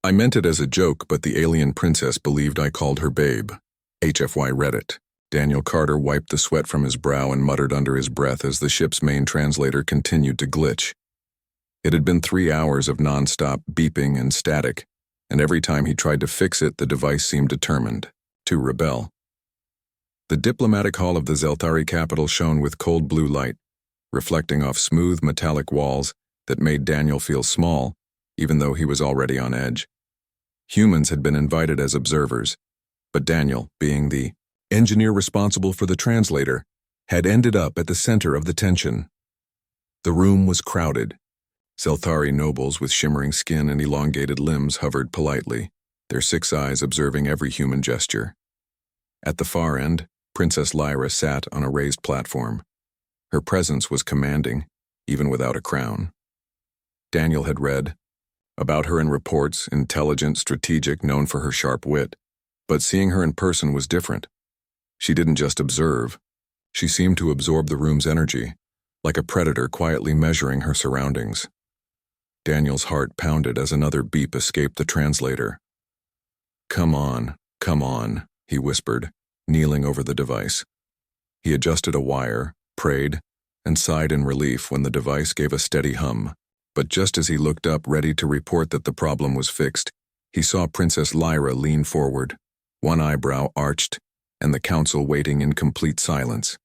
I meant it as a joke, but the alien princess believed I called her babe. HFY Reddit. Daniel Carter wiped the sweat from his brow and muttered under his breath as the ship's main translator continued to glitch. It had been 3 hours of non-stop beeping and static, and every time he tried to fix it, the device seemed determined to rebel. The diplomatic hall of the Zelthari capital shone with cold blue light, reflecting off smooth metallic walls that made Daniel feel small, even though he was already on edge. Humans had been invited as observers, but Daniel, being the engineer responsible for the translator, had ended up at the center of the tension. The room was crowded. Zelthari nobles with shimmering skin and elongated limbs hovered politely, their 6 eyes observing every human gesture. At the far end, Princess Lyra sat on a raised platform. Her presence was commanding, even without a crown. Daniel had read about her in reports, intelligent, strategic, known for her sharp wit, but seeing her in person was different. She didn't just observe. She seemed to absorb the room's energy, like a predator quietly measuring her surroundings. Daniel's heart pounded as another beep escaped the translator. Come on, he whispered, kneeling over the device. He adjusted a wire, prayed, and sighed in relief when the device gave a steady hum. But just as he looked up, ready to report that the problem was fixed, he saw Princess Lyra lean forward, one eyebrow arched, and the council waiting in complete silence.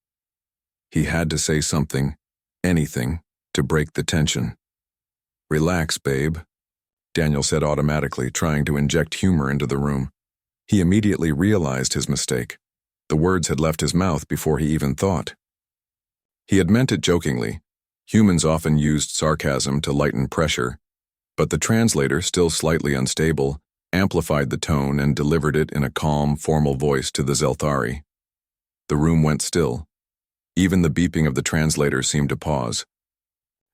He had to say something, anything, to break the tension. Relax, babe, Daniel said automatically, trying to inject humor into the room. He immediately realized his mistake. The words had left his mouth before he even thought. He had meant it jokingly. Humans often used sarcasm to lighten pressure, but the translator, still slightly unstable, amplified the tone and delivered it in a calm, formal voice to the Zelthari. The room went still. Even the beeping of the translator seemed to pause.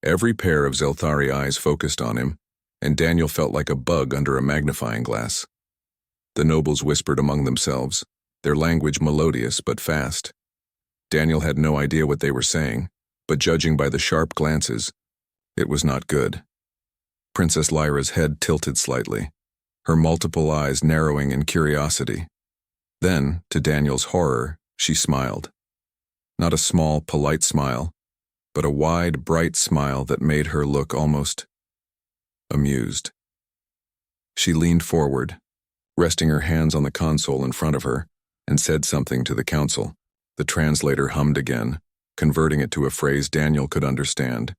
Every pair of Zelthari eyes focused on him, and Daniel felt like a bug under a magnifying glass. The nobles whispered among themselves, their language melodious but fast. Daniel had no idea what they were saying, but judging by the sharp glances, it was not good. Princess Lyra's head tilted slightly, her multiple eyes narrowing in curiosity. Then, to Daniel's horror, she smiled. Not a small, polite smile, but a wide, bright smile that made her look almost amused. She leaned forward, resting her hands on the console in front of her, and said something to the council. The translator hummed again, converting it to a phrase Daniel could understand.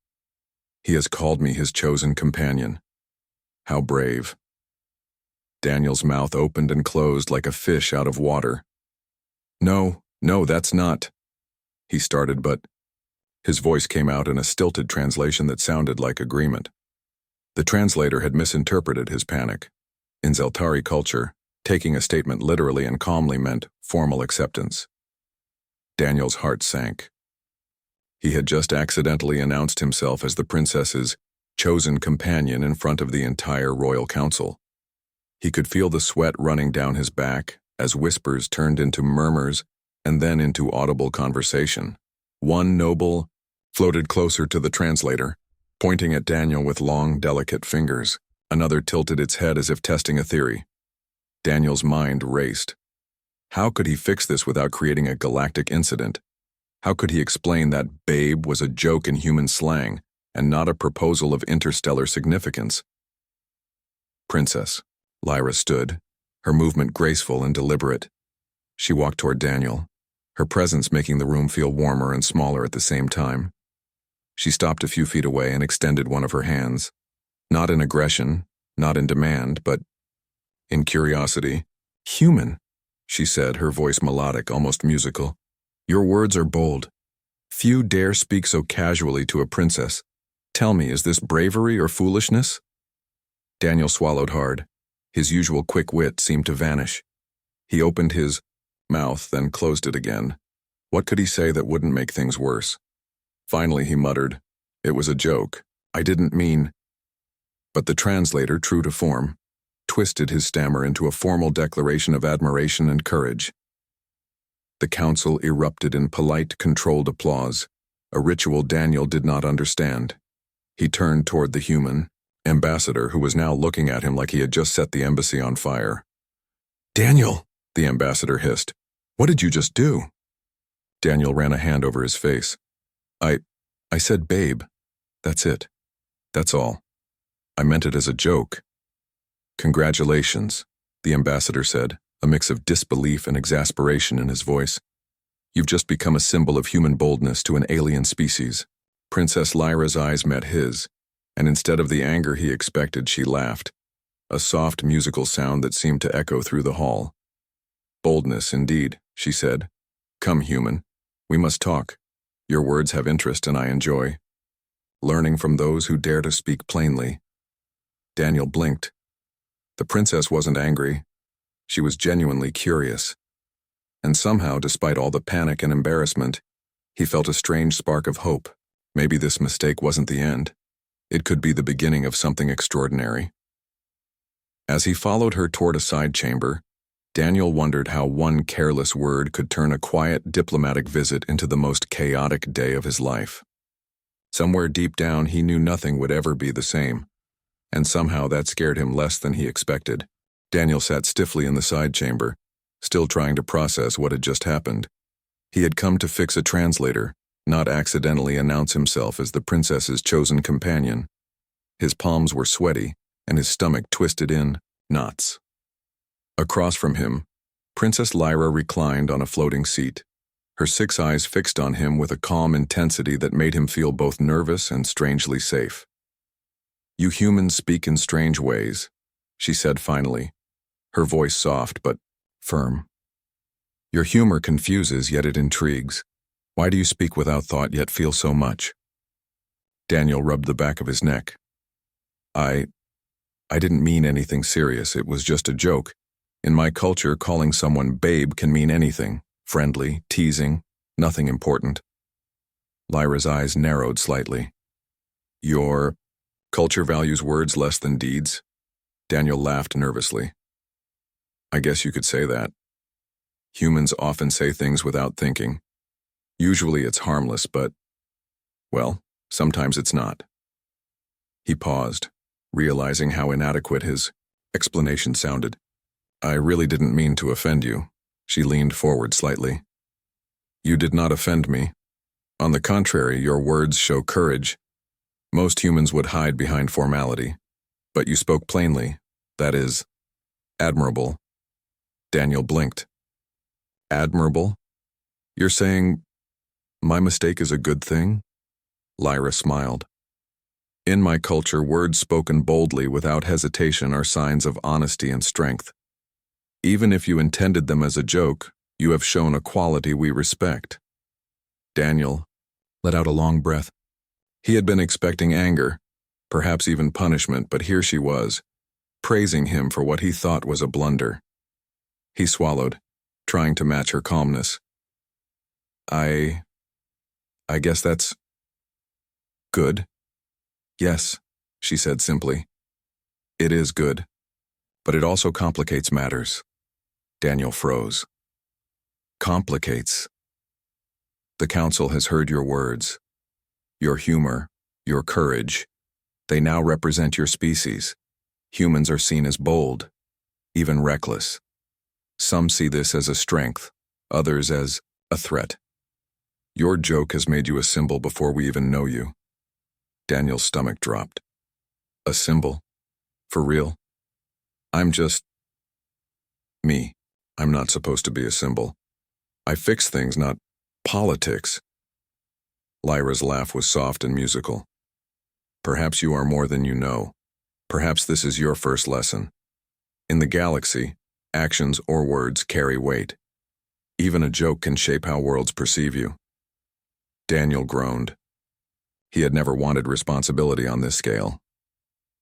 He has called me his chosen companion. How brave. Daniel's mouth opened and closed like a fish out of water. No, that's not. He started, but his voice came out in a stilted translation that sounded like agreement. The translator had misinterpreted his panic. In Zelthari culture, taking a statement literally and calmly meant formal acceptance. Daniel's heart sank. He had just accidentally announced himself as the princess's chosen companion in front of the entire royal council. He could feel the sweat running down his back as whispers turned into murmurs and then into audible conversation. One noble floated closer to the translator, pointing at Daniel with long, delicate fingers. Another tilted its head as if testing a theory. Daniel's mind raced. How could he fix this without creating a galactic incident? How could he explain that babe was a joke in human slang and not a proposal of interstellar significance? Princess. Lyra stood, her movement graceful and deliberate. She walked toward Daniel, her presence making the room feel warmer and smaller at the same time. She stopped a few feet away and extended one of her hands, not in aggression, not in demand, but in curiosity. Human, she said, her voice melodic, almost musical. Your words are bold. Few dare speak so casually to a princess. Tell me, is this bravery or foolishness? Daniel swallowed hard. His usual quick wit seemed to vanish. He opened his mouth, then closed it again. What could he say that wouldn't make things worse? Finally, he muttered, "It was a joke. I didn't mean..." But the translator, true to form, twisted his stammer into a formal declaration of admiration and courage. The council erupted in polite, controlled applause, a ritual Daniel did not understand. He turned toward the human, ambassador, who was now looking at him like he had just set the embassy on fire. "Daniel," the ambassador hissed. "What did you just do?" Daniel ran a hand over his face. I said babe. That's it. That's all. I meant it as a joke." "Congratulations," the ambassador said, a mix of disbelief and exasperation in his voice. "You've just become a symbol of human boldness to an alien species." Princess Lyra's eyes met his, and instead of the anger he expected, she laughed, a soft musical sound that seemed to echo through the hall. "Boldness, indeed," she said. "Come, human. We must talk. Your words have interest and I enjoy learning from those who dare to speak plainly." Daniel blinked. The princess wasn't angry. She was genuinely curious. And somehow, despite all the panic and embarrassment, he felt a strange spark of hope. Maybe this mistake wasn't the end. It could be the beginning of something extraordinary. As he followed her toward a side chamber, Daniel wondered how one careless word could turn a quiet diplomatic visit into the most chaotic day of his life. Somewhere deep down, he knew nothing would ever be the same, and somehow that scared him less than he expected. Daniel sat stiffly in the side chamber, still trying to process what had just happened. He had come to fix a translator, not accidentally announce himself as the princess's chosen companion. His palms were sweaty, and his stomach twisted in knots. Across from him, Princess Lyra reclined on a floating seat, her 6 eyes fixed on him with a calm intensity that made him feel both nervous and strangely safe. "You humans speak in strange ways," she said finally, her voice soft but firm. "Your humor confuses, yet it intrigues. Why do you speak without thought yet feel so much?" Daniel rubbed the back of his neck. I didn't mean anything serious. It was just a joke. In my culture, calling someone babe can mean anything. Friendly, teasing, nothing important." Lyra's eyes narrowed slightly. "Your culture values words less than deeds?" Daniel laughed nervously. "I guess you could say that. Humans often say things without thinking. Usually it's harmless, but, well, sometimes it's not." He paused, realizing how inadequate his explanation sounded. "I really didn't mean to offend you." She leaned forward slightly. "You did not offend me. On the contrary, your words show courage. Most humans would hide behind formality. But you spoke plainly. That is admirable." Daniel blinked. "Admirable? You're saying my mistake is a good thing?" Lyra smiled. "In my culture, words spoken boldly without hesitation are signs of honesty and strength. Even if you intended them as a joke, you have shown a quality we respect." Daniel let out a long breath. He had been expecting anger, perhaps even punishment, but here she was, praising him for what he thought was a blunder. He swallowed, trying to match her calmness. I guess that's good." "Yes," she said simply. "It is good, but it also complicates matters." Daniel froze. "Complicates?" "The council has heard your words. Your humor, your courage. They now represent your species. Humans are seen as bold, even reckless. Some see this as a strength, others as a threat. Your joke has made you a symbol before we even know you." Daniel's stomach dropped. "A symbol? For real? I'm just me. I'm not supposed to be a symbol. I fix things, not politics." Lyra's laugh was soft and musical. "Perhaps you are more than you know. Perhaps this is your first lesson. In the galaxy, actions or words carry weight. Even a joke can shape how worlds perceive you." Daniel groaned. He had never wanted responsibility on this scale.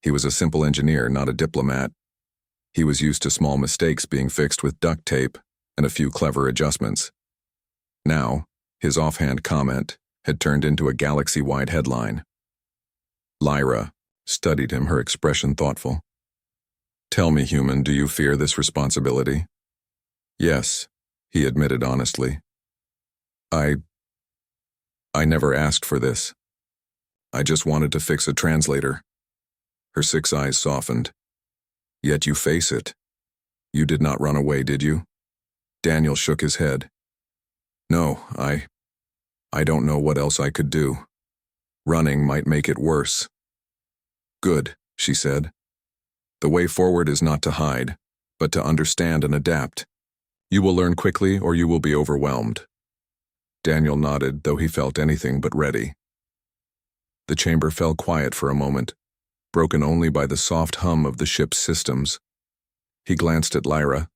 He was a simple engineer, not a diplomat. He was used to small mistakes being fixed with duct tape and a few clever adjustments. Now, his offhand comment had turned into a galaxy-wide headline. Lyra studied him, her expression thoughtful. "Tell me, human, do you fear this responsibility?" "Yes," he admitted honestly. I never asked for this. I just wanted to fix a translator." Her 6 eyes softened. Yet you face it. You did not run away, did you? Daniel shook his head. No, I don't know what else I could do. Running might make it worse. Good, she said. The way forward is not to hide, but to understand and adapt. You will learn quickly or you will be overwhelmed. Daniel nodded, though he felt anything but ready. The chamber fell quiet for a moment, broken only by the soft hum of the ship's systems. He glanced at Lyra,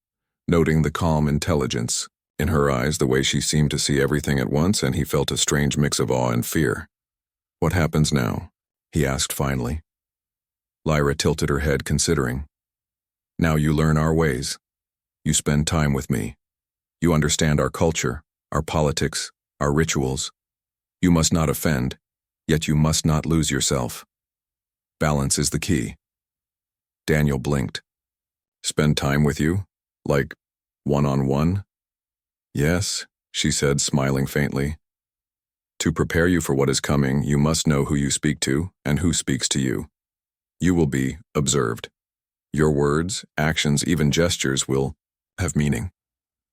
noting the calm intelligence in her eyes, the way she seemed to see everything at once, and he felt a strange mix of awe and fear. What happens now? He asked finally. Lyra tilted her head, considering. Now you learn our ways. You spend time with me. You understand our culture, our politics, our rituals. You must not offend, yet you must not lose yourself. Balance is the key. Daniel blinked. Spend time with you? Like one-on-one? Yes, she said, smiling faintly. To prepare you for what is coming, you must know who you speak to and who speaks to you. You will be observed. Your words, actions, even gestures will have meaning.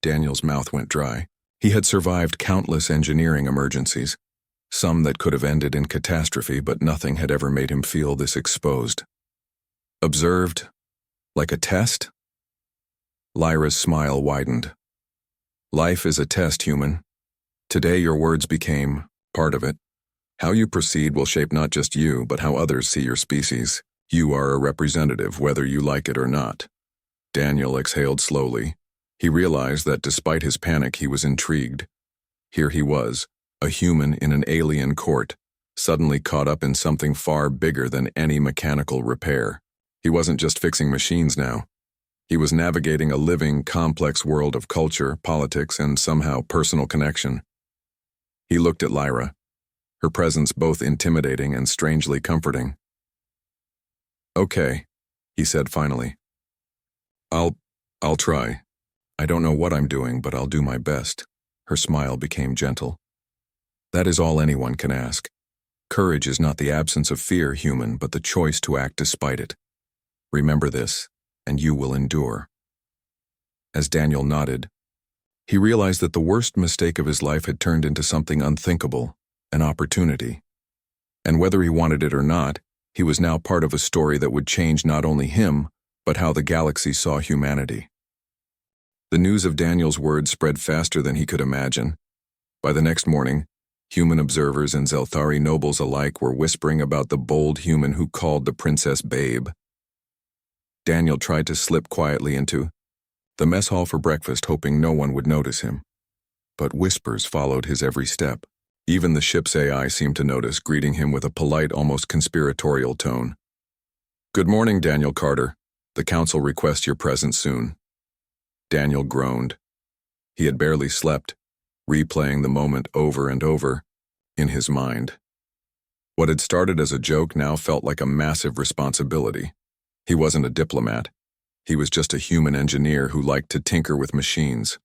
Daniel's mouth went dry. He had survived countless engineering emergencies, some that could have ended in catastrophe, but nothing had ever made him feel this exposed. Observed? Like a test? Lyra's smile widened. Life is a test, human. Today your words became part of it. How you proceed will shape not just you, but how others see your species. You are a representative, whether you like it or not. Daniel exhaled slowly. He realized that despite his panic, he was intrigued. Here he was, a human in an alien court, suddenly caught up in something far bigger than any mechanical repair. He wasn't just fixing machines now. He was navigating a living, complex world of culture, politics, and somehow personal connection. He looked at Lyra, her presence both intimidating and strangely comforting. Okay, he said finally. I'll try. I don't know what I'm doing, but I'll do my best. Her smile became gentle. That is all anyone can ask. Courage is not the absence of fear, human, but the choice to act despite it. Remember this, and you will endure. As Daniel nodded, he realized that the worst mistake of his life had turned into something unthinkable, an opportunity. And whether he wanted it or not, he was now part of a story that would change not only him, but how the galaxy saw humanity. The news of Daniel's words spread faster than he could imagine. By the next morning, human observers and Zelthari nobles alike were whispering about the bold human who called the princess babe. Daniel tried to slip quietly into the mess hall for breakfast, hoping no one would notice him. But whispers followed his every step. Even the ship's AI seemed to notice, greeting him with a polite, almost conspiratorial tone. Good morning, Daniel Carter. The council requests your presence soon. Daniel groaned. He had barely slept, replaying the moment over and over in his mind. What had started as a joke now felt like a massive responsibility. He wasn't a diplomat. He was just a human engineer who liked to tinker with machines.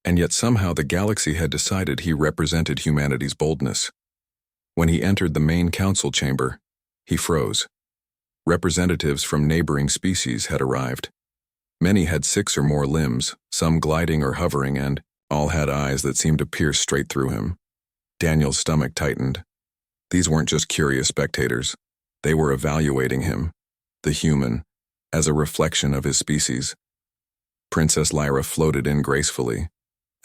And yet somehow the galaxy had decided he represented humanity's boldness. When he entered the main council chamber, he froze. Representatives from neighboring species had arrived. Many had 6 or more limbs, some gliding or hovering, and all had eyes that seemed to pierce straight through him. Daniel's stomach tightened. These weren't just curious spectators. They were evaluating him, the human, as a reflection of his species. Princess Lyra floated in gracefully,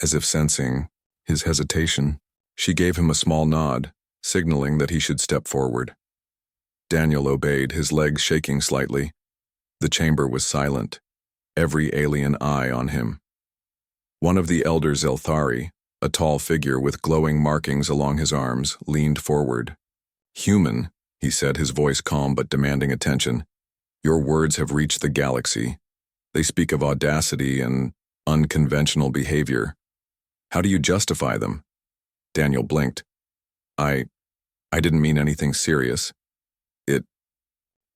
as if sensing his hesitation. She gave him a small nod, signaling that he should step forward. Daniel obeyed, his legs shaking slightly. The chamber was silent, every alien eye on him. One of the elder Zelthari, a tall figure with glowing markings along his arms, leaned forward. Human, he said, his voice calm but demanding attention. Your words have reached the galaxy. They speak of audacity and unconventional behavior. How do you justify them? Daniel blinked. I didn't mean anything serious. It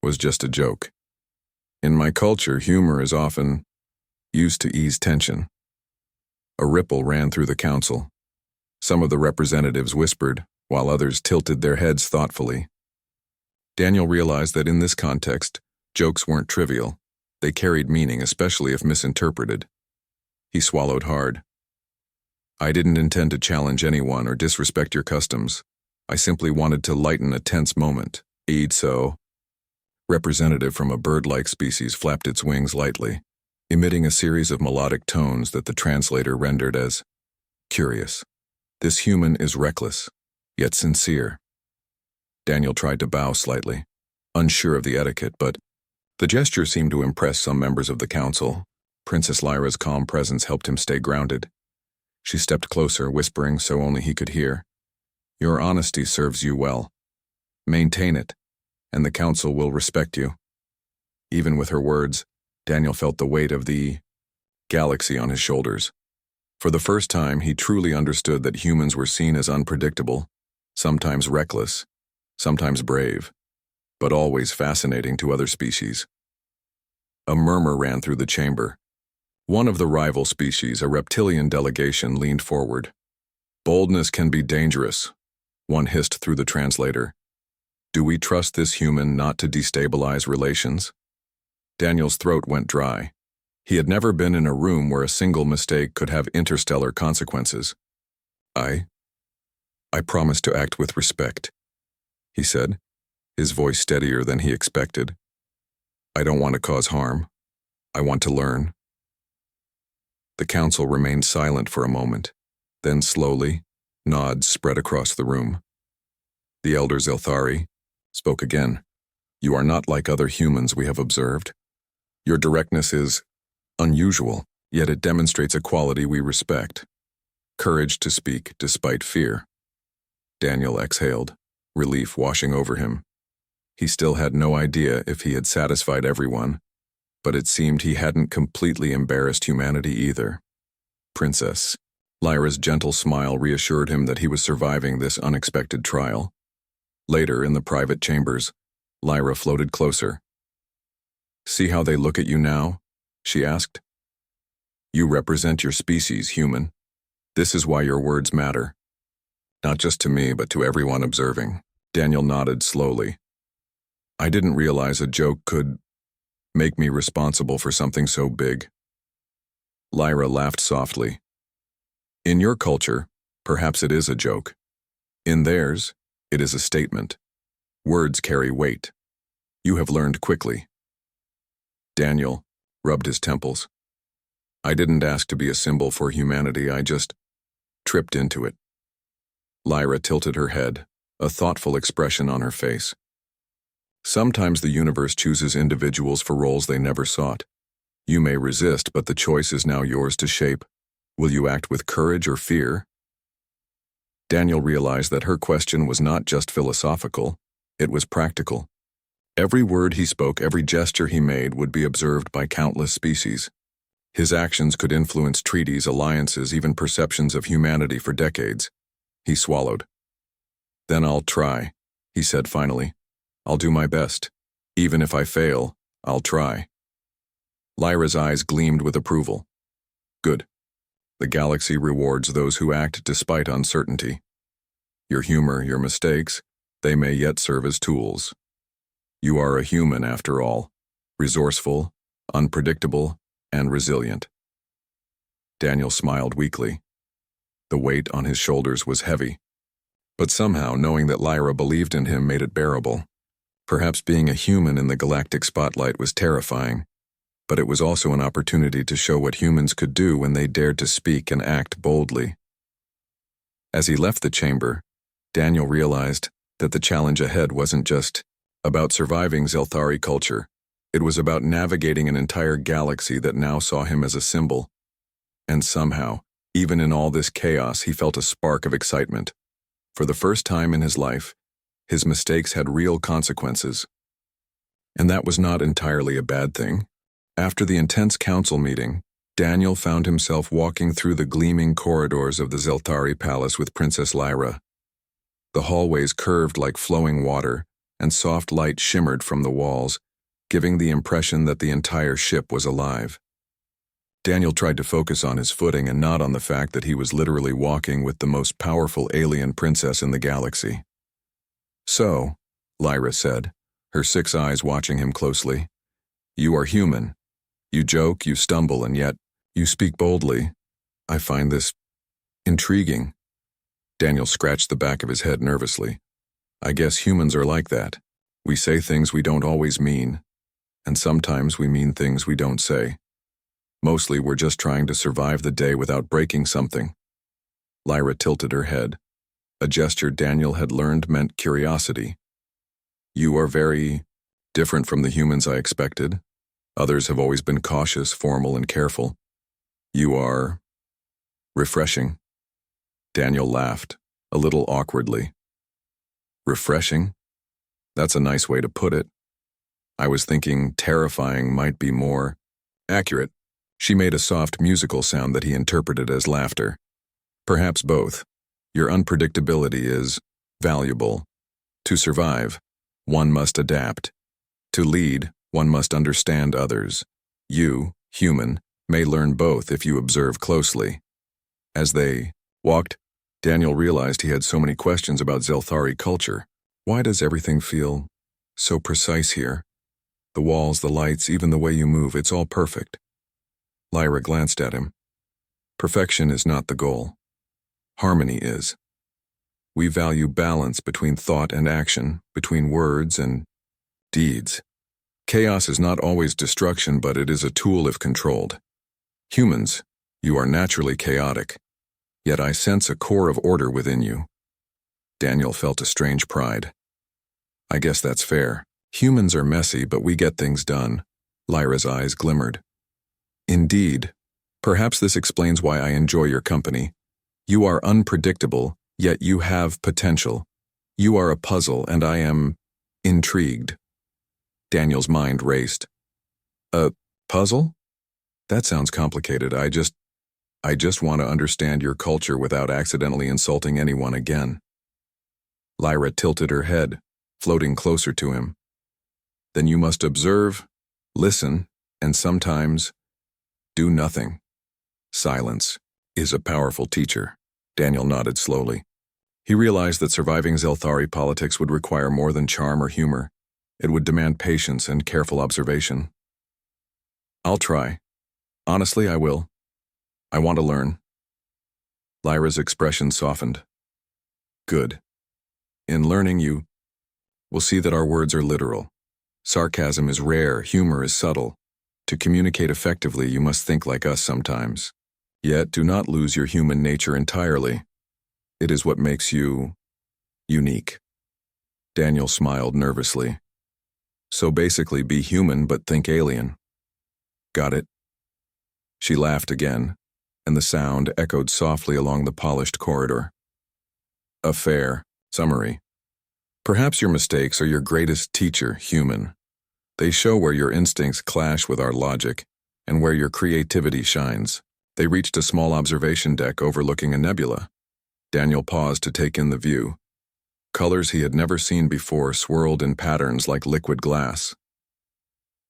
was just a joke. In my culture, humor is often used to ease tension. A ripple ran through the council. Some of the representatives whispered, while others tilted their heads thoughtfully. Daniel realized that in this context, Jokes weren't trivial. They carried meaning, especially if misinterpreted. He swallowed hard. I didn't intend to challenge anyone or disrespect your customs. I simply wanted to lighten a tense moment. So. Representative from a bird-like species flapped its wings lightly, emitting a series of melodic tones that the translator rendered as curious. This human is reckless, yet sincere. Daniel tried to bow slightly, unsure of the etiquette, but the gesture seemed to impress some members of the council. Princess Lyra's calm presence helped him stay grounded. She stepped closer, whispering so only he could hear. Your honesty serves you well. Maintain it, and the council will respect you. Even with her words, Daniel felt the weight of the galaxy on his shoulders. For the first time, he truly understood that humans were seen as unpredictable, sometimes reckless, sometimes brave, but always fascinating to other species. A murmur ran through the chamber. One of the rival species, a reptilian delegation, leaned forward. Boldness can be dangerous, one hissed through the translator. Do we trust this human not to destabilize relations? Daniel's throat went dry. He had never been in a room where a single mistake could have interstellar consequences. I promise to act with respect, he said, his voice steadier than he expected. I don't want to cause harm. I want to learn. The council remained silent for a moment. Then slowly, nods spread across the room. The elder Zelthari spoke again. You are not like other humans we have observed. Your directness is unusual, yet it demonstrates a quality we respect. Courage to speak despite fear. Daniel exhaled, relief washing over him. He still had no idea if he had satisfied everyone, but it seemed he hadn't completely embarrassed humanity either. Princess. Lyra's gentle smile reassured him that he was surviving this unexpected trial. Later, in the private chambers, Lyra floated closer. See how they look at you now? She asked. You represent your species, human. This is why your words matter. Not just to me, but to everyone observing. Daniel nodded slowly. I didn't realize a joke could make me responsible for something so big. Lyra laughed softly. In your culture, perhaps it is a joke. In theirs, it is a statement. Words carry weight. You have learned quickly. Daniel rubbed his temples. I didn't ask to be a symbol for humanity, I just tripped into it. Lyra tilted her head, a thoughtful expression on her face. Sometimes the universe chooses individuals for roles they never sought. You may resist, but the choice is now yours to shape. Will you act with courage or fear? Daniel realized that her question was not just philosophical, it was practical. Every word he spoke, every gesture he made would be observed by countless species. His actions could influence treaties, alliances, even perceptions of humanity for decades. He swallowed. Then I'll try, he said finally. I'll do my best. Even if I fail, I'll try. Lyra's eyes gleamed with approval. Good. The galaxy rewards those who act despite uncertainty. Your humor, your mistakes, they may yet serve as tools. You are a human after all, resourceful, unpredictable, and resilient. Daniel smiled weakly. The weight on his shoulders was heavy, but somehow knowing that Lyra believed in him made it bearable. Perhaps being a human in the galactic spotlight was terrifying, but it was also an opportunity to show what humans could do when they dared to speak and act boldly. As he left the chamber, Daniel realized that the challenge ahead wasn't just about surviving Zelthari culture. It was about navigating an entire galaxy that now saw him as a symbol. And somehow, even in all this chaos, he felt a spark of excitement. For the first time in his life, his mistakes had real consequences. And that was not entirely a bad thing. After the intense council meeting, Daniel found himself walking through the gleaming corridors of the Zelthari palace with Princess Lyra. The hallways curved like flowing water, and soft light shimmered from the walls, giving the impression that the entire ship was alive. Daniel tried to focus on his footing and not on the fact that he was literally walking with the most powerful alien princess in the galaxy. So, Lyra said, her 6 eyes watching him closely, You are human. You joke, you stumble, and yet you speak boldly. I find this intriguing. Daniel scratched the back of his head nervously. I guess humans are like that. We say things we don't always mean, and sometimes we mean things we don't say. Mostly we're just trying to survive the day without breaking something. Lyra tilted her head. A gesture Daniel had learned meant curiosity. You are very different from the humans I expected. Others have always been cautious, formal, and careful. You are refreshing. Daniel laughed, a little awkwardly. Refreshing? That's a nice way to put it. I was thinking terrifying might be more accurate. She made a soft musical sound that he interpreted as laughter. Perhaps both. Your unpredictability is valuable. To survive, one must adapt. To lead, one must understand others. You, human, may learn both if you observe closely. As they walked, Daniel realized he had so many questions about Zelthari culture. Why does everything feel so precise here? The walls, the lights, even the way you move, it's all perfect. Lyra glanced at him. Perfection is not the goal. Harmony is. We value balance between thought and action, between words and deeds. Chaos is not always destruction, but it is a tool if controlled. Humans, you are naturally chaotic, yet I sense a core of order within you. Daniel felt a strange pride. I guess that's fair. Humans are messy, but we get things done. Lyra's eyes glimmered. Indeed. Perhaps this explains why I enjoy your company. You are unpredictable, yet you have potential. You are a puzzle, and I am intrigued. Daniel's mind raced. A puzzle? That sounds complicated. I just want to understand your culture without accidentally insulting anyone again. Lyra tilted her head, floating closer to him. Then you must observe, listen, and sometimes do nothing. Silence is a powerful teacher. Daniel nodded slowly. He realized that surviving Zelthari politics would require more than charm or humor. It would demand patience and careful observation. I'll try. Honestly, I will. I want to learn. Lyra's expression softened. Good. In learning, you will see that our words are literal. Sarcasm is rare, humor is subtle. To communicate effectively, you must think like us sometimes. Yet, do not lose your human nature entirely. It is what makes you unique. Daniel smiled nervously. So basically, be human but think alien. Got it? She laughed again, and the sound echoed softly along the polished corridor. A fair summary. Perhaps your mistakes are your greatest teacher, human. They show where your instincts clash with our logic, and where your creativity shines. They reached a small observation deck overlooking a nebula. Daniel paused to take in the view. Colors he had never seen before swirled in patterns like liquid glass.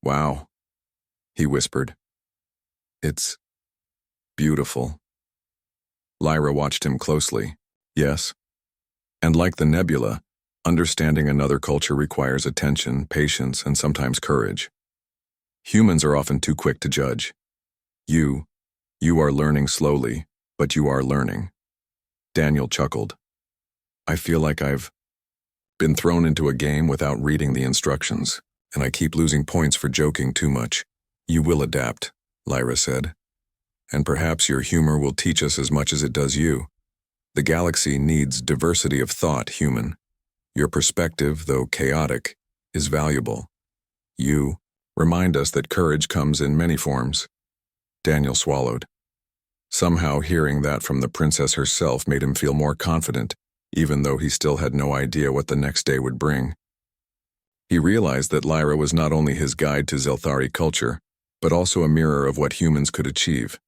Wow, he whispered. It's beautiful. Lyra watched him closely. Yes. And like the nebula, understanding another culture requires attention, patience, and sometimes courage. Humans are often too quick to judge. You are learning slowly, but you are learning. Daniel chuckled. I feel like I've been thrown into a game without reading the instructions, and I keep losing points for joking too much. You will adapt, Lyra said. And perhaps your humor will teach us as much as it does you. The galaxy needs diversity of thought, human. Your perspective, though chaotic, is valuable. You remind us that courage comes in many forms. Daniel swallowed. Somehow hearing that from the princess herself made him feel more confident, even though he still had no idea what the next day would bring. He realized that Lyra was not only his guide to Zelthari culture, but also a mirror of what humans could achieve.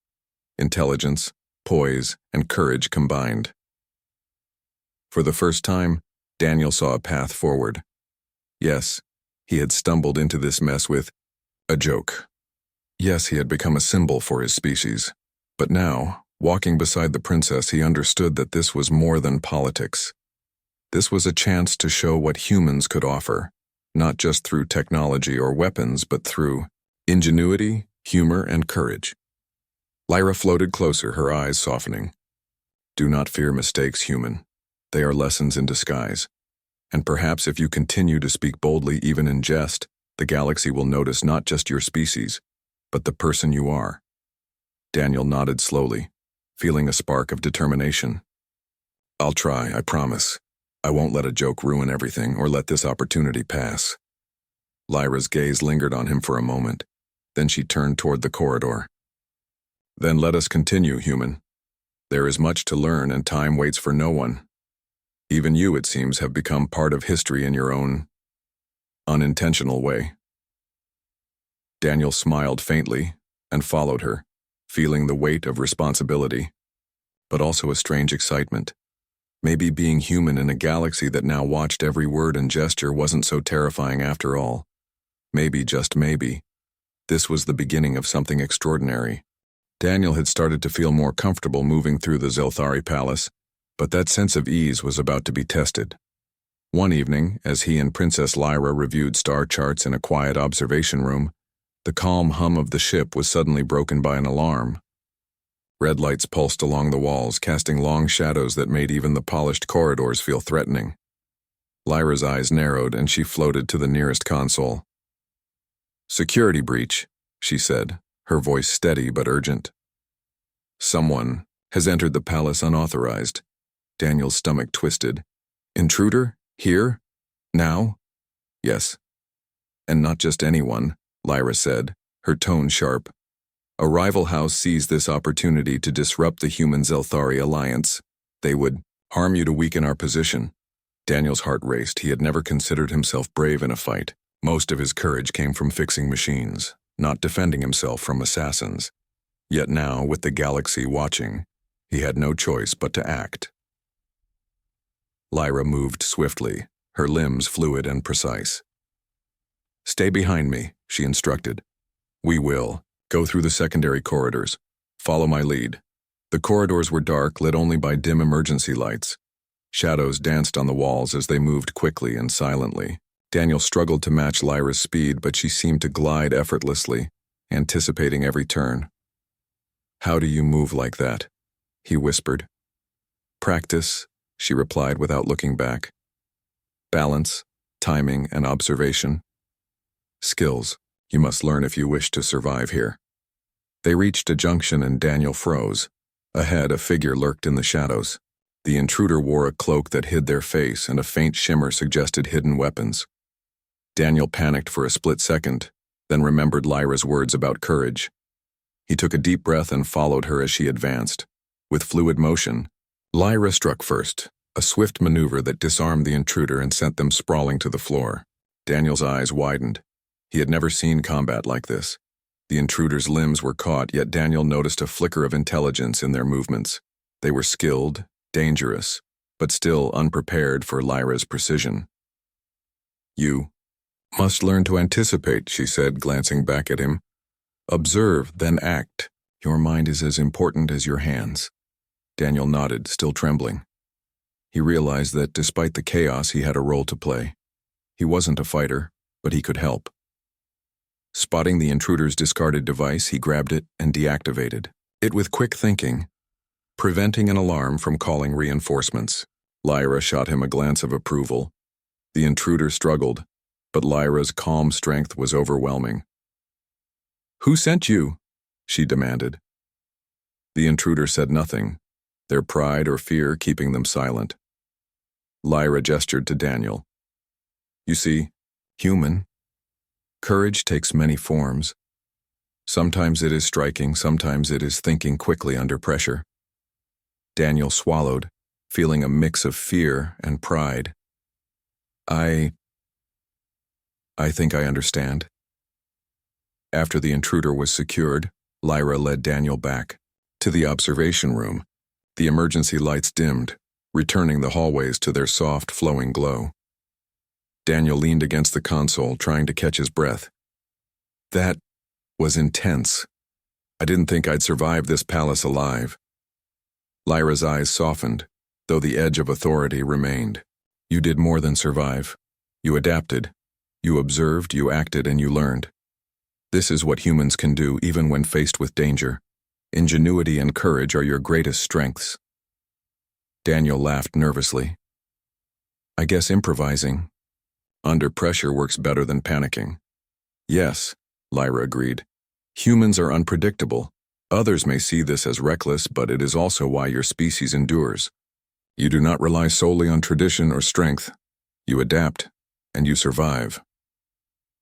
Intelligence, poise, and courage combined. For the first time, Daniel saw a path forward. Yes, he had stumbled into this mess with a joke. Yes, he had become a symbol for his species. But now, walking beside the princess, he understood that this was more than politics. This was a chance to show what humans could offer, not just through technology or weapons, but through Ingenuity, humor, and courage. Lyra floated closer, her eyes softening. Do not fear mistakes, human. They are lessons in disguise. And perhaps if you continue to speak boldly even in jest, the galaxy will notice not just your species, but the person you are. Daniel nodded slowly, feeling a spark of determination. I'll try, I promise. I won't let a joke ruin everything or let this opportunity pass. Lyra's gaze lingered on him for a moment. Then she turned toward the corridor. Then let us continue, human. There is much to learn and time waits for no one. Even you, it seems, have become part of history in your own unintentional way. Daniel smiled faintly and followed her, feeling the weight of responsibility, but also a strange excitement. Maybe being human in a galaxy that now watched every word and gesture wasn't so terrifying after all. Maybe, just maybe, this was the beginning of something extraordinary. Daniel had started to feel more comfortable moving through the Zelthari Palace, but that sense of ease was about to be tested. One evening, as he and Princess Lyra reviewed star charts in a quiet observation room, the calm hum of the ship was suddenly broken by an alarm. Red lights pulsed along the walls, casting long shadows that made even the polished corridors feel threatening. Lyra's eyes narrowed and she floated to the nearest console. Security breach, she said, her voice steady but urgent. Someone has entered the palace unauthorized. Daniel's stomach twisted. Intruder? Here? Now? Yes. And not just anyone, Lyra said, her tone sharp. A rival house seized this opportunity to disrupt the human-Zelthari alliance. They would harm you to weaken our position. Daniel's heart raced. He had never considered himself brave in a fight. Most of his courage came from fixing machines, not defending himself from assassins. Yet now, with the galaxy watching, he had no choice but to act. Lyra moved swiftly, her limbs fluid and precise. Stay behind me, she instructed. We will. Go through the secondary corridors. Follow my lead. The corridors were dark, lit only by dim emergency lights. Shadows danced on the walls as they moved quickly and silently. Daniel struggled to match Lyra's speed, but she seemed to glide effortlessly, anticipating every turn. How do you move like that? He whispered. Practice, she replied without looking back. Balance, timing, and observation. Skills you must learn if you wish to survive here. They reached a junction and Daniel froze. Ahead, a figure lurked in the shadows. The intruder wore a cloak that hid their face, and a faint shimmer suggested hidden weapons. Daniel panicked for a split second, then remembered Lyra's words about courage. He took a deep breath and followed her as she advanced. With fluid motion, Lyra struck first, a swift maneuver that disarmed the intruder and sent them sprawling to the floor. Daniel's eyes widened. He had never seen combat like this. The intruder's limbs were caught, yet Daniel noticed a flicker of intelligence in their movements. They were skilled, dangerous, but still unprepared for Lyra's precision. You must learn to anticipate, she said, glancing back at him. Observe, then act. Your mind is as important as your hands. Daniel nodded, still trembling. He realized that despite the chaos, he had a role to play. He wasn't a fighter, but he could help. Spotting the intruder's discarded device, he grabbed it and deactivated it with quick thinking, preventing an alarm from calling reinforcements. Lyra shot him a glance of approval. The intruder struggled, but Lyra's calm strength was overwhelming. Who sent you? She demanded. The intruder said nothing, their pride or fear keeping them silent. Lyra gestured to Daniel. You see, human. Courage takes many forms. Sometimes it is striking, sometimes it is thinking quickly under pressure. Daniel swallowed, feeling a mix of fear and pride. I think I understand. After the intruder was secured, Lyra led Daniel back to the observation room. The emergency lights dimmed, returning the hallways to their soft, flowing glow. Daniel leaned against the console, trying to catch his breath. That was intense. I didn't think I'd survive this palace alive. Lyra's eyes softened, though the edge of authority remained. You did more than survive. You adapted. You observed, you acted, and you learned. This is what humans can do even when faced with danger. Ingenuity and courage are your greatest strengths. Daniel laughed nervously. I guess improvising under pressure works better than panicking. Yes, Lyra agreed. Humans are unpredictable. Others may see this as reckless, but it is also why your species endures. You do not rely solely on tradition or strength. You adapt, and you survive.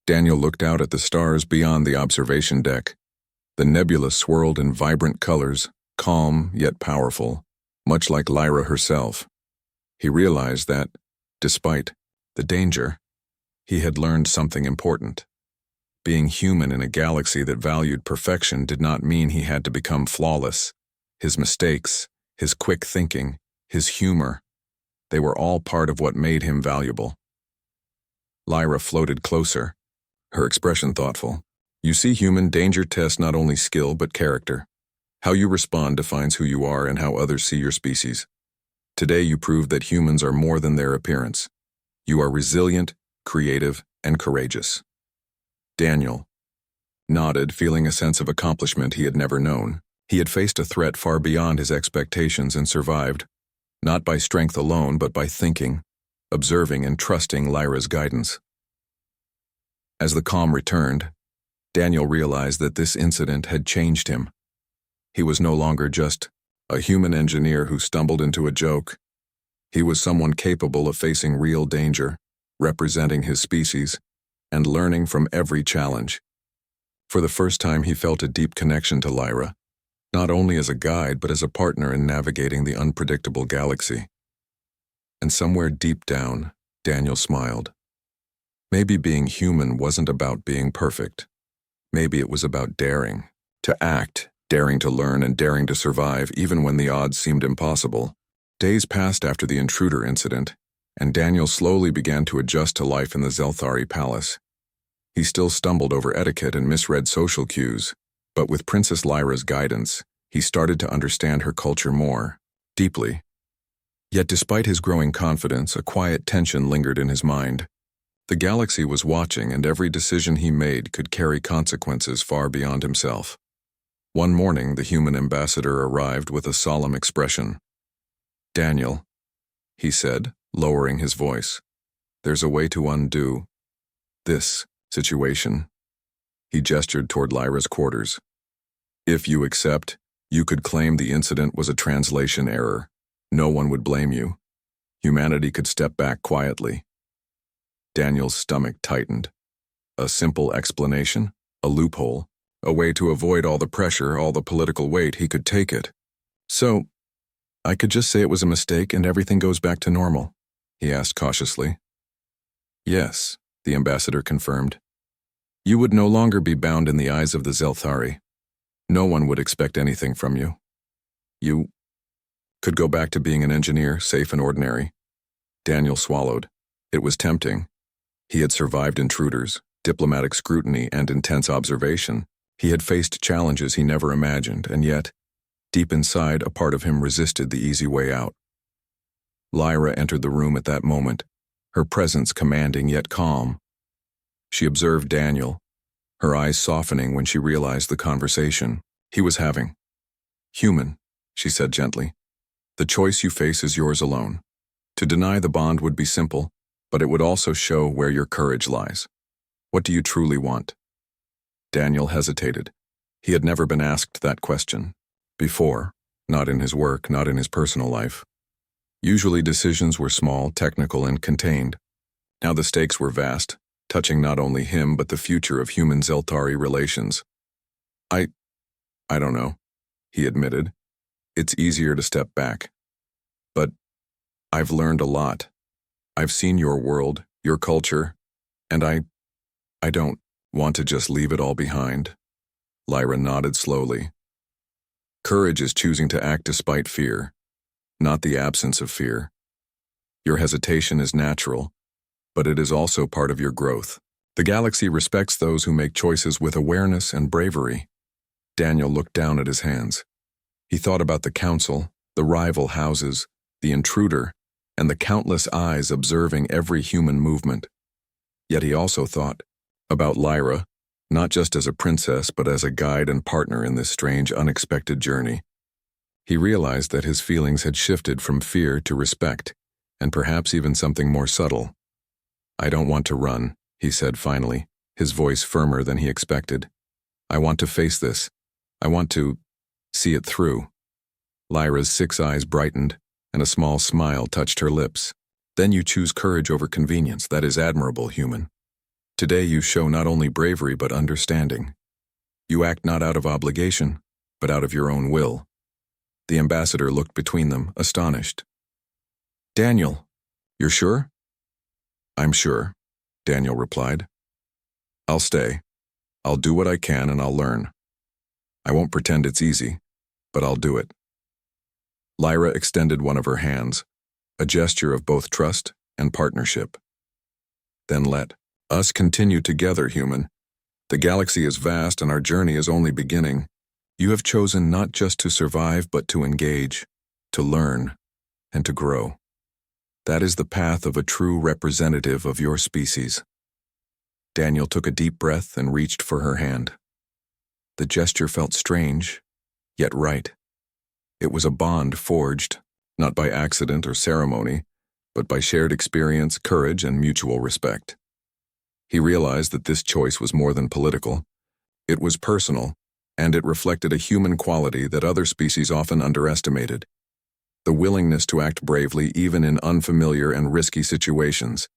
Daniel looked out at the stars beyond the observation deck. The nebula swirled in vibrant colors, calm yet powerful, much like Lyra herself. He realized that, despite the danger, he had learned something important. Being human in a galaxy that valued perfection did not mean he had to become flawless. His mistakes, his quick thinking, his humor, they were all part of what made him valuable. Lyra floated closer, her expression thoughtful. You see, human danger tests not only skill but character. How you respond defines who you are and how others see your species. Today you proved that humans are more than their appearance. You are resilient, creative, and courageous. Daniel nodded, feeling a sense of accomplishment he had never known. He had faced a threat far beyond his expectations and survived, not by strength alone, but by thinking, observing, and trusting Lyra's guidance. As the calm returned, Daniel realized that this incident had changed him. He was no longer just a human engineer who stumbled into a joke. He was someone capable of facing real danger, representing his species, and learning from every challenge. For the first time, he felt a deep connection to Lyra, not only as a guide but as a partner in navigating the unpredictable galaxy. And somewhere deep down, Daniel smiled. Maybe being human wasn't about being perfect. Maybe it was about daring to act, daring to learn, and daring to survive even when the odds seemed impossible. Days passed after the intruder incident, and Daniel slowly began to adjust to life in the Zelthari palace. He still stumbled over etiquette and misread social cues, but with Princess Lyra's guidance, he started to understand her culture more deeply. Yet despite his growing confidence, a quiet tension lingered in his mind. The galaxy was watching, and every decision he made could carry consequences far beyond himself. One morning, the human ambassador arrived with a solemn expression. Daniel, he said, lowering his voice, there's a way to undo this situation. He gestured toward Lyra's quarters. If you accept, you could claim the incident was a translation error. No one would blame you. Humanity could step back quietly. Daniel's stomach tightened. A simple explanation, a loophole, a way to avoid all the pressure, all the political weight. He could take it. So, I could just say it was a mistake and everything goes back to normal, he asked cautiously. Yes, the ambassador confirmed. You would no longer be bound in the eyes of the Zelthari. No one would expect anything from you. You could go back to being an engineer, safe and ordinary. Daniel swallowed. It was tempting. He had survived intruders, diplomatic scrutiny, and intense observation. He had faced challenges he never imagined, and yet, deep inside, a part of him resisted the easy way out. Lyra entered the room at that moment, her presence commanding yet calm. She observed Daniel, her eyes softening when she realized the conversation he was having. Human, she said gently, the choice you face is yours alone. To deny the bond would be simple, but it would also show where your courage lies. What do you truly want? Daniel hesitated. He had never been asked that question before, not in his work, not in his personal life. Usually decisions were small, technical, and contained. Now the stakes were vast, touching not only him but the future of human-Zelthari relations. I don't know, he admitted. It's easier to step back. But I've learned a lot. I've seen your world, your culture, and I don't want to just leave it all behind. Lyra nodded slowly. Courage is choosing to act despite fear, not the absence of fear. Your hesitation is natural, but it is also part of your growth. The galaxy respects those who make choices with awareness and bravery. Daniel looked down at his hands. He thought about the council, the rival houses, the intruder, and the countless eyes observing every human movement. Yet he also thought about Lyra, not just as a princess but as a guide and partner in this strange, unexpected journey. He realized that his feelings had shifted from fear to respect, and perhaps even something more subtle. "I don't want to run," he said finally, his voice firmer than he expected. "I want to face this. I want to see it through." Lyra's 6 eyes brightened, and a small smile touched her lips. "Then you choose courage over convenience. That is admirable, human. Today you show not only bravery but understanding. You act not out of obligation, but out of your own will." The ambassador looked between them, astonished. "Daniel, you're sure?" "I'm sure," Daniel replied. "I'll stay. I'll do what I can and I'll learn. I won't pretend it's easy, but I'll do it." Lyra extended one of her hands, a gesture of both trust and partnership. "Then let us continue together, human. The galaxy is vast and our journey is only beginning. You have chosen not just to survive but to engage, to learn, and to grow. That is the path of a true representative of your species." Daniel took a deep breath and reached for her hand. The gesture felt strange, yet right. It was a bond forged, not by accident or ceremony, but by shared experience, courage, and mutual respect. He realized that this choice was more than political. It was personal, and it reflected a human quality that other species often underestimated: the willingness to act bravely even in unfamiliar and risky situations.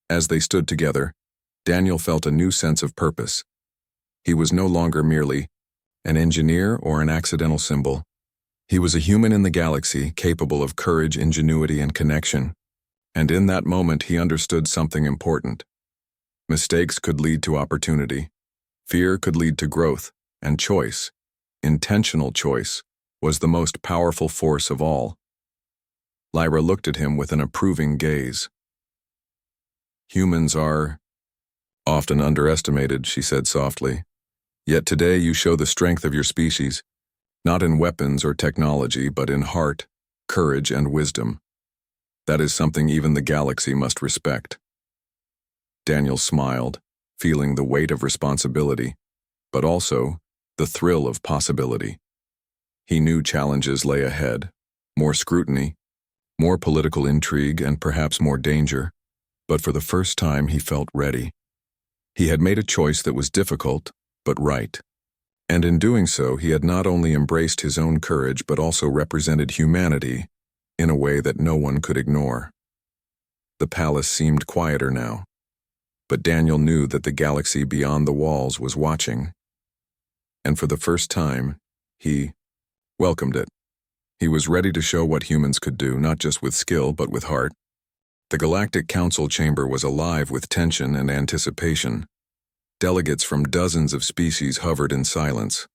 As they stood together, Daniel felt a new sense of purpose. He was no longer merely an engineer or an accidental symbol. He was a human in the galaxy, capable of courage, ingenuity, and connection. And in that moment he understood something important. Mistakes could lead to opportunity. Fear could lead to growth, and choice, intentional choice, was the most powerful force of all. Lyra looked at him with an approving gaze. "Humans are often underestimated," she said softly. "Yet today you show the strength of your species, not in weapons or technology, but in heart, courage, and wisdom. That is something even the galaxy must respect." Daniel smiled, feeling the weight of responsibility, but also the thrill of possibility. He knew challenges lay ahead, more scrutiny, more political intrigue, and perhaps more danger, but for the first time he felt ready. He had made a choice that was difficult, but right. And in doing so, he had not only embraced his own courage, but also represented humanity in a way that no one could ignore. The palace seemed quieter now, but Daniel knew that the galaxy beyond the walls was watching. And for the first time, he welcomed it. He was ready to show what humans could do, not just with skill, but with heart. The Galactic Council chamber was alive with tension and anticipation. Delegates from dozens of species hovered in silence,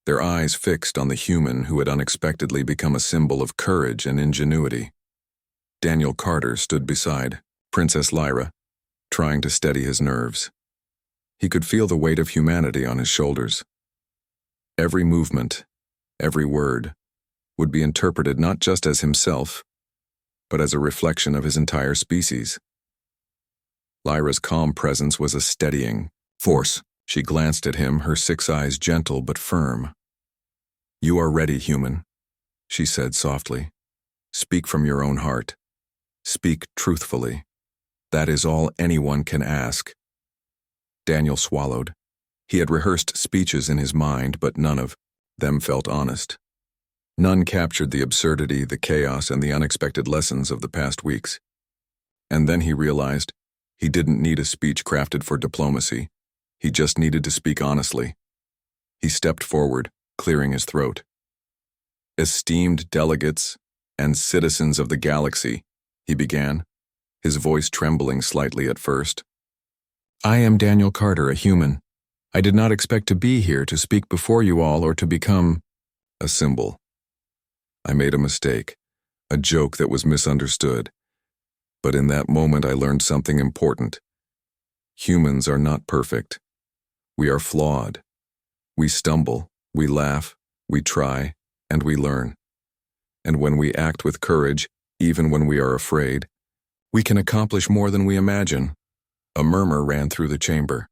their eyes fixed on the human who had unexpectedly become a symbol of courage and ingenuity. Daniel Carter stood beside Princess Lyra, trying to steady his nerves. He could feel the weight of humanity on his shoulders. Every movement, every word, would be interpreted not just as himself, but as a reflection of his entire species. Lyra's calm presence was a steadying force. She glanced at him, her 6 eyes gentle but firm. "You are ready, human," she said softly. "Speak from your own heart. Speak truthfully. That is all anyone can ask." Daniel swallowed. He had rehearsed speeches in his mind, but none of them felt honest. None captured the absurdity, the chaos, and the unexpected lessons of the past weeks. And then he realized he didn't need a speech crafted for diplomacy. He just needed to speak honestly. He stepped forward, clearing his throat. "Esteemed delegates and citizens of the galaxy," he began, his voice trembling slightly at first. "I am Daniel Carter, a human. I did not expect to be here to speak before you all or to become a symbol. I made a mistake, a joke that was misunderstood. But in that moment I learned something important. Humans are not perfect. We are flawed. We stumble, we laugh, we try, and we learn. And when we act with courage, even when we are afraid, we can accomplish more than we imagine." A murmur ran through the chamber.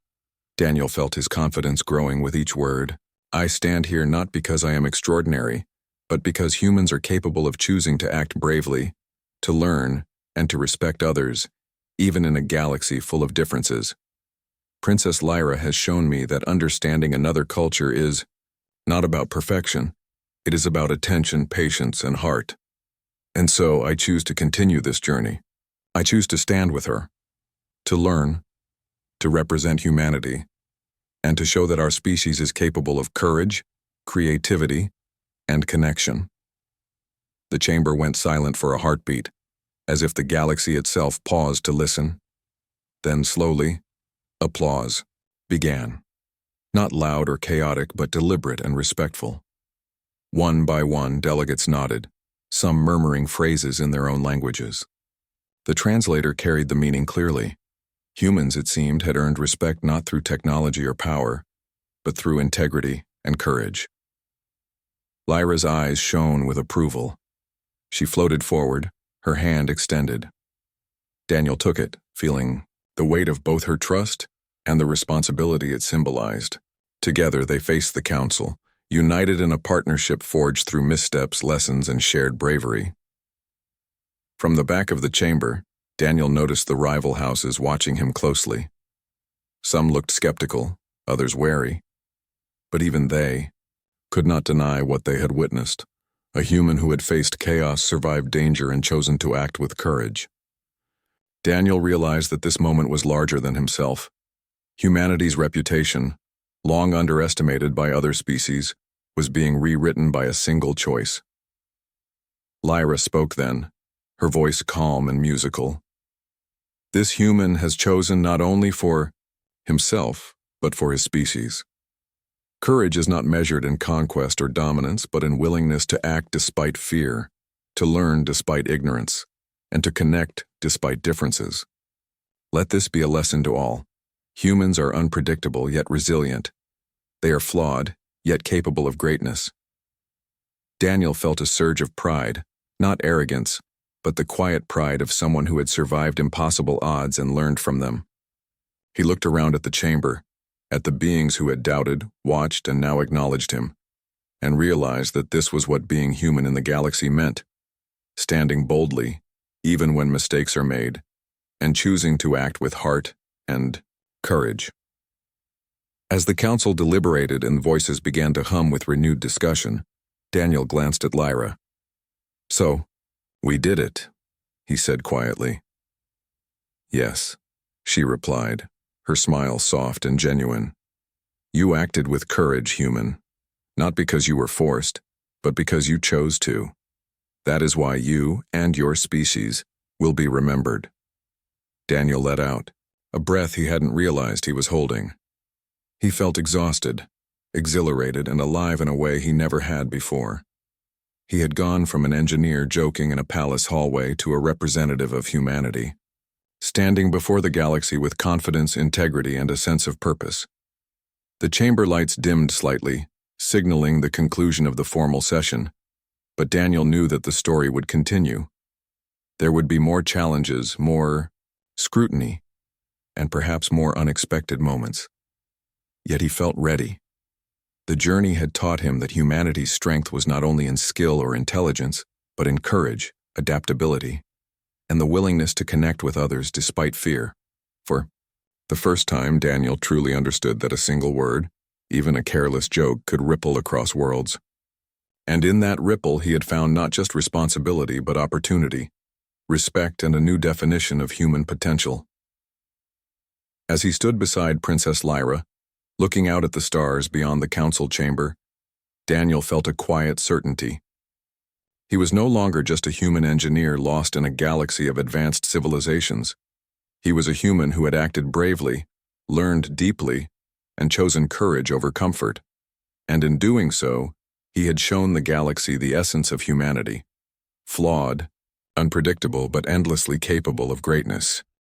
Daniel felt his confidence growing with each word. I stand here not because I am extraordinary, but because humans are capable of choosing to act bravely, to learn, and to respect others, even in a galaxy full of differences. Princess Lyra has shown me that understanding another culture is not about perfection. It is about attention, patience, and heart. And so I choose to continue this journey. I choose to stand with her, to learn, to represent humanity, and to show that our species is capable of courage, creativity, and connection. The chamber went silent for a heartbeat, as if the galaxy itself paused to listen. Then slowly, applause began. Not loud or chaotic, but deliberate and respectful. One by one, delegates nodded, some murmuring phrases in their own languages. The translator carried the meaning clearly. Humans, it seemed, had earned respect not through technology or power, but through integrity and courage. Lyra's eyes shone with approval. She floated forward, her hand extended. Daniel took it, feeling the weight of both her trust and the responsibility it symbolized. Together they faced the council, united in a partnership forged through missteps, lessons, and shared bravery. From the back of the chamber, Daniel noticed the rival houses watching him closely. Some looked skeptical, others wary. But even they could not deny what they had witnessed. A human who had faced chaos, survived danger, and chosen to act with courage. Daniel realized that this moment was larger than himself. Humanity's reputation, long underestimated by other species, was being rewritten by a single choice. Lyra spoke then, her voice calm and musical. This human has chosen not only for himself, but for his species. Courage is not measured in conquest or dominance, but in willingness to act despite fear, to learn despite ignorance, and to connect despite differences. Let this be a lesson to all. Humans are unpredictable yet resilient. They are flawed, yet capable of greatness. Daniel felt a surge of pride, not arrogance, but the quiet pride of someone who had survived impossible odds and learned from them. He looked around at the chamber, at the beings who had doubted, watched, and now acknowledged him, and realized that this was what being human in the galaxy meant: standing boldly, even when mistakes are made, and choosing to act with heart and courage. As the council deliberated and voices began to hum with renewed discussion, Daniel glanced at Lyra. "So, we did it," he said quietly. "Yes," she replied, her smile soft and genuine. "You acted with courage, human, not because you were forced, but because you chose to. That is why you and your species will be remembered." Daniel let out a breath he hadn't realized he was holding. He felt exhausted, exhilarated, and alive in a way he never had before. He had gone from an engineer joking in a palace hallway to a representative of humanity, standing before the galaxy with confidence, integrity, and a sense of purpose. The chamber lights dimmed slightly, signaling the conclusion of the formal session, but Daniel knew that the story would continue. There would be more challenges, more scrutiny, and perhaps more unexpected moments. Yet he felt ready. The journey had taught him that humanity's strength was not only in skill or intelligence, but in courage, adaptability, and the willingness to connect with others despite fear. For the first time, Daniel truly understood that a single word, even a careless joke, could ripple across worlds. And in that ripple he had found not just responsibility but opportunity, respect, and a new definition of human potential. As he stood beside Princess Lyra, looking out at the stars beyond the council chamber, Daniel felt a quiet certainty. He was no longer just a human engineer lost in a galaxy of advanced civilizations. He was a human who had acted bravely, learned deeply, and chosen courage over comfort. And in doing so, he had shown the galaxy the essence of humanity: flawed, unpredictable, but endlessly capable of greatness.